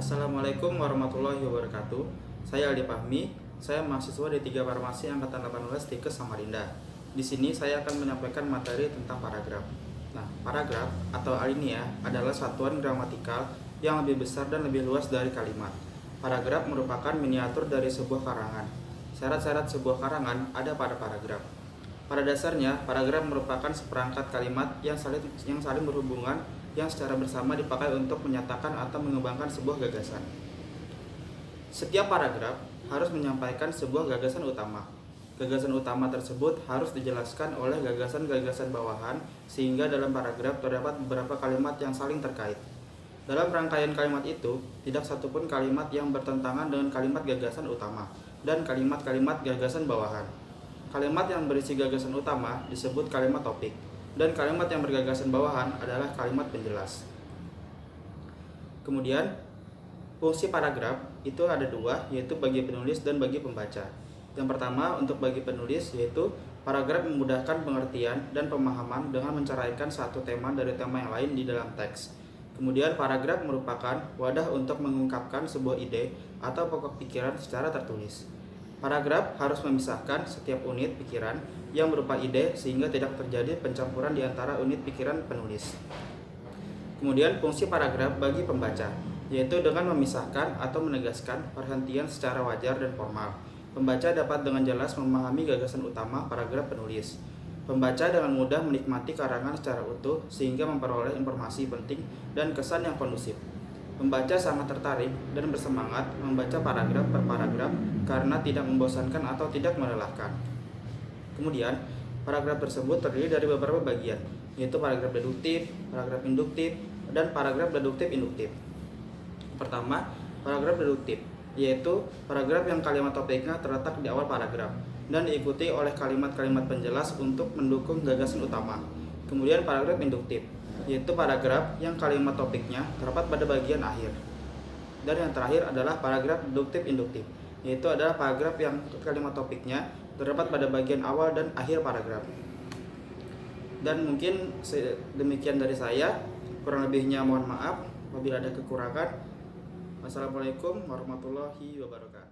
Assalamualaikum warahmatullahi wabarakatuh. Saya Aldi Fahmi, saya mahasiswa di 3 Farmasi Angkatan 18 Tikes Samarinda. Di sini saya akan menyampaikan materi tentang paragraf. Nah, paragraf atau alinea adalah satuan gramatikal yang lebih besar dan lebih luas dari kalimat. Paragraf merupakan miniatur dari sebuah karangan. Syarat-syarat sebuah karangan ada pada paragraf. Pada dasarnya, paragraf merupakan seperangkat kalimat yang saling berhubungan yang secara bersama dipakai untuk menyatakan atau mengembangkan sebuah gagasan. Setiap paragraf harus menyampaikan sebuah gagasan utama. Gagasan utama tersebut harus dijelaskan oleh gagasan-gagasan bawahan sehingga dalam paragraf terdapat beberapa kalimat yang saling terkait. Dalam rangkaian kalimat itu, tidak satupun kalimat yang bertentangan dengan kalimat gagasan utama dan kalimat-kalimat gagasan bawahan. Kalimat yang berisi gagasan utama disebut kalimat topik, dan kalimat yang bergagasan bawahan adalah kalimat penjelas. Kemudian, fungsi paragraf itu ada dua, yaitu bagi penulis dan bagi pembaca. Yang pertama, untuk bagi penulis, yaitu paragraf memudahkan pengertian dan pemahaman dengan menceraikan satu tema dari tema yang lain di dalam teks. Kemudian, paragraf merupakan wadah untuk mengungkapkan sebuah ide atau pokok pikiran secara tertulis. Paragraf harus memisahkan setiap unit pikiran yang berupa ide sehingga tidak terjadi pencampuran di antara unit pikiran penulis. Kemudian fungsi paragraf bagi pembaca, yaitu dengan memisahkan atau menegaskan perhentian secara wajar dan formal. Pembaca dapat dengan jelas memahami gagasan utama paragraf penulis. Pembaca dengan mudah menikmati karangan secara utuh sehingga memperoleh informasi penting dan kesan yang kondusif. Pembaca sangat tertarik dan bersemangat membaca paragraf per paragraf karena tidak membosankan atau tidak melelahkan. Kemudian, paragraf tersebut terdiri dari beberapa bagian, yaitu paragraf deduktif, paragraf induktif, dan paragraf deduktif-induktif. Pertama, paragraf deduktif, yaitu paragraf yang kalimat topiknya terletak di awal paragraf dan diikuti oleh kalimat-kalimat penjelas untuk mendukung gagasan utama. Kemudian paragraf induktif, yaitu paragraf yang kalimat topiknya terdapat pada bagian akhir. Dan yang terakhir adalah paragraf deduktif-induktif, yaitu adalah paragraf yang kalimat topiknya terdapat pada bagian awal dan akhir paragraf. Dan mungkin demikian dari saya, kurang lebihnya mohon maaf apabila ada kekurangan. Wassalamualaikum warahmatullahi wabarakatuh.